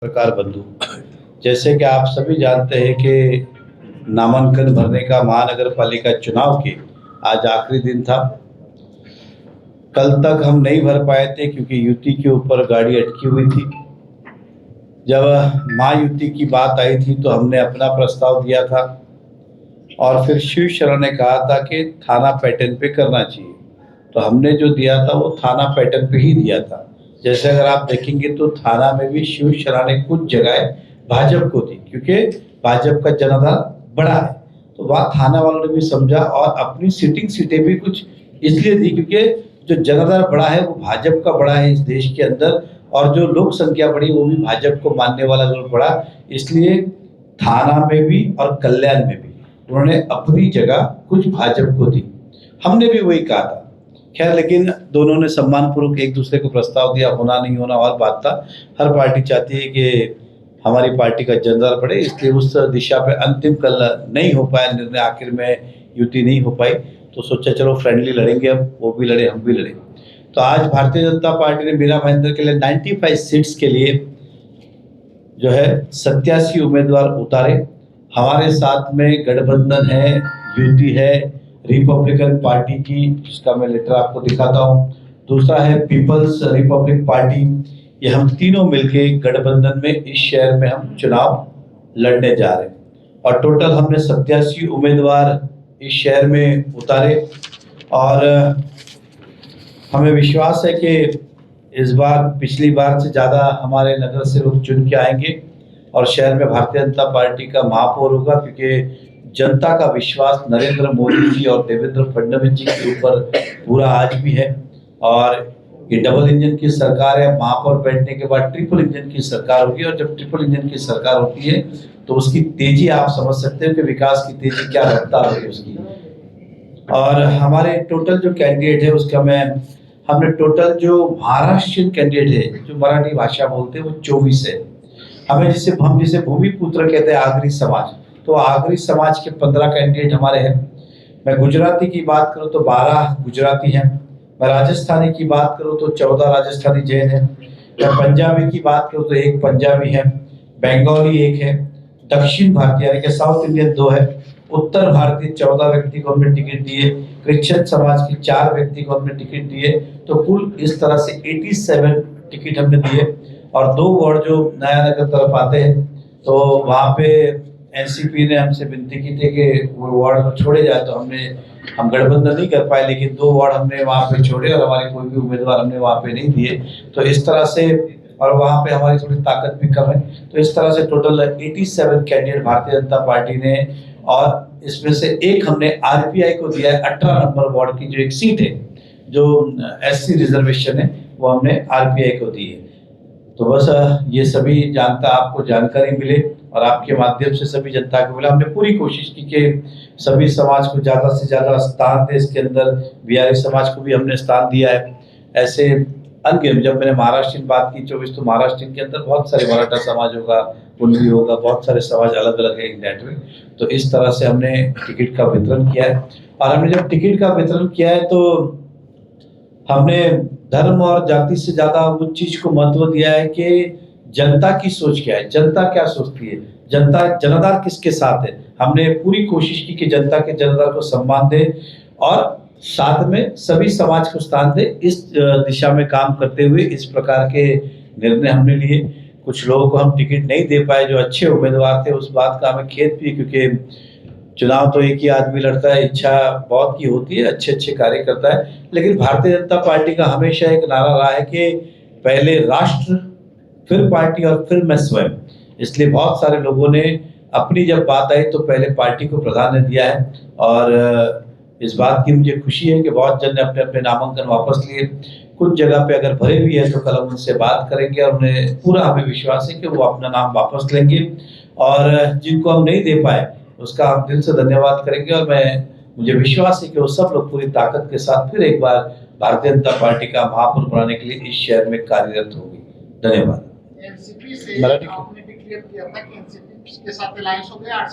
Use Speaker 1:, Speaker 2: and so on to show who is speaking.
Speaker 1: पत्रकार बंधु, जैसे कि आप सभी जानते हैं कि नामांकन भरने का महानगर पालिका चुनाव के आज आखिरी दिन था। कल तक हम नहीं भर पाए थे क्योंकि युति के ऊपर गाड़ी अटकी हुई थी। जब महायुति की बात आई थी तो हमने अपना प्रस्ताव दिया था और फिर शिवसेना ने कहा था कि थाना पैटर्न पे करना चाहिए, तो हमने जो दिया था वो थाना पैटर्न पे ही दिया था। जैसे अगर आप देखेंगे तो थाना में भी शिवसेना ने कुछ जगह भाजपा को दी क्योंकि भाजपा का जनाधार बड़ा है, तो वहाँ थाना वालों ने भी समझा और अपनी सिटिंग सीटें भी कुछ इसलिए दी क्योंकि जो जनाधार बड़ा है वो भाजपा का बड़ा है इस देश के अंदर, और जो लोक संख्या बड़ी वो भी भाजपा को मानने वाला लोग बड़ा, इसलिए थाना में भी और कल्याण में भी उन्होंने अपनी जगह कुछ भाजपा को दी। हमने भी वही कहा था। खैर, लेकिन दोनों ने सम्मानपूर्वक एक दूसरे को प्रस्ताव दिया, होना नहीं होना और बात था। हर पार्टी चाहती है कि हमारी पार्टी का जनाधार बढ़े, इसलिए उस दिशा पे अंतिम कल नहीं हो पाया निर्णय, आखिर में युति नहीं हो पाई, तो सोचा चलो फ्रेंडली लड़ेंगे, अब वो भी लड़े हम भी लड़े। तो आज भारतीय जनता पार्टी ने मीरा भाईंदर के लिए 95 सीट्स के लिए जो है 87 उम्मीदवार उतारे। हमारे साथ में गठबंधन है, युति है, रिपब्लिकन पार्टी की, जिसका मैं लेटर आपको दिखाता हूँ, दूसरा है पीपल्स रिपब्लिक पार्टी। ये हम तीनों मिलके गठबंधन में इस शहर में हम चुनाव लड़ने जा रहे हैं और टोटल हमने 87 उम्मीदवार इस शहर में उतारे और हमें विश्वास है कि इस बार पिछली बार से ज़्यादा हमारे नगर से लोग चुन के आएंगे और शहर में भारतीय जनता पार्टी का महापौर होगा, क्योंकि जनता का विश्वास नरेंद्र मोदी जी और देवेंद्र फडणवीस जी के ऊपर पूरा आज भी है। और ये डबल इंजन की सरकार है, महापौर बैठने के बाद ट्रिपल इंजन की सरकार होगी, और जब ट्रिपल इंजन की सरकार होती है तो उसकी तेजी आप समझ सकते हैं कि विकास की तेजी क्या रफ्तार होगी उसकी। और हमारे टोटल जो कैंडिडेट है उसका हमने टोटल जो महाराष्ट्रियन कैंडिडेट है जो मराठी भाषा बोलते हैं वो 24 है। हम जिसे भूमिपुत्र कहते हैं आगरी समाज, तो आगरी समाज के 15 कैंडिडेट हमारे हैं। मैं गुजराती की बात करूं तो 12 गुजराती हैं। मैं राजस्थानी की बात करूं तो 14 राजस्थानी जैन हैं। मैं पंजाबी की बात करूं तो 1 पंजाबी है, बंगाली 1 है, दक्षिण भारतीय यानी कि साउथ इंडियन 2 है, उत्तर भारतीय 14 व्यक्ति को हमने टिकट दिए, क्रिश्चियन समाज के 4 व्यक्ति को हमने टिकट दिए, तो कुल इस तरह से 87 टिकट हमने दिए। और 2 वार्ड जो नया नगर तरफ आते हैं तो वहाँ पे एनसीपी ने हमसे विनती की थी कि वो वार्ड छोड़े जाए, तो हम गठबंधन नहीं कर पाए, लेकिन 2 वार्ड हमने वहाँ पे छोड़े और हमारे कोई भी उम्मीदवार हमने वहाँ पे नहीं दिए। तो इस तरह से, और वहाँ पे हमारी थोड़ी ताकत भी कम है, तो इस तरह से total 87 candidate Bharatiya Janata party ने, और इसमें से एक हमने आरपीआई को दिया है 18 नंबर वार्ड की जो एक सीट है जो एससी रिजर्वेशन है, वो हमने आरपीआई को दी है। तो बस ये सभी जानता आपको जानकारी मिले और आपके माध्यम से सभी जनता को मिला। हमने पूरी कोशिश की कि सभी समाज को ज़्यादा से ज़्यादा स्थान दे, इसके अंदर बिहारी समाज को भी हमने स्थान दिया है। ऐसे अनगिनत, जब मैंने महाराष्ट्र की बात की 24, तो महाराष्ट्र के अंदर बहुत सारे मराठा समाज होगा, कुंडली होगा, बहुत सारे समाज अलग अलग है इंडिया में। तो इस तरह से हमने टिकट का वितरण किया है। और हमने जब टिकट का वितरण किया है तो हमने धर्म और जाति से ज्यादा उस चीज को महत्व दिया है कि जनता की सोच क्या है, जनता क्या सोचती है, जनता जनाधार किसके साथ है। हमने पूरी कोशिश की कि जनता के जनाधार को सम्मान दे और साथ में सभी समाज को स्थान दे। इस दिशा में काम करते हुए इस प्रकार के निर्णय हमने लिए। कुछ लोगों को हम टिकट नहीं दे पाए जो अच्छे उम्मीदवार थे, उस बात का हमें खेद भी, क्योंकि चुनाव तो एक ही आदमी लड़ता है, इच्छा बहुत की होती है, अच्छे अच्छे कार्य करता है। लेकिन भारतीय जनता पार्टी का हमेशा एक नारा रहा है कि पहले राष्ट्र, फिर पार्टी और फिर मैं स्वयं। इसलिए बहुत सारे लोगों ने अपनी जब बात आई तो पहले पार्टी को प्राधान्य दिया है, और इस बात की मुझे खुशी है कि बहुत जन ने अपने अपने नामांकन वापस लिए। कुछ जगह पे अगर भरे भी है तो कल हम उनसे बात करेंगे और उन्हें पूरा हमें विश्वास है कि वो अपना नाम वापस लेंगे, और जिनको हम नहीं दे पाए उसका हम दिल से धन्यवाद करेंगे। और मुझे विश्वास है कि वो सब लोग पूरी ताकत के साथ फिर एक बार भारतीय जनता पार्टी का महापौर बनाने के लिए इस शहर में कार्यरत होगी। धन्यवाद।
Speaker 2: एनसीपी से आपने डिक्लेयर किया था कि एनसीपी के साथ अलायंस हो गया,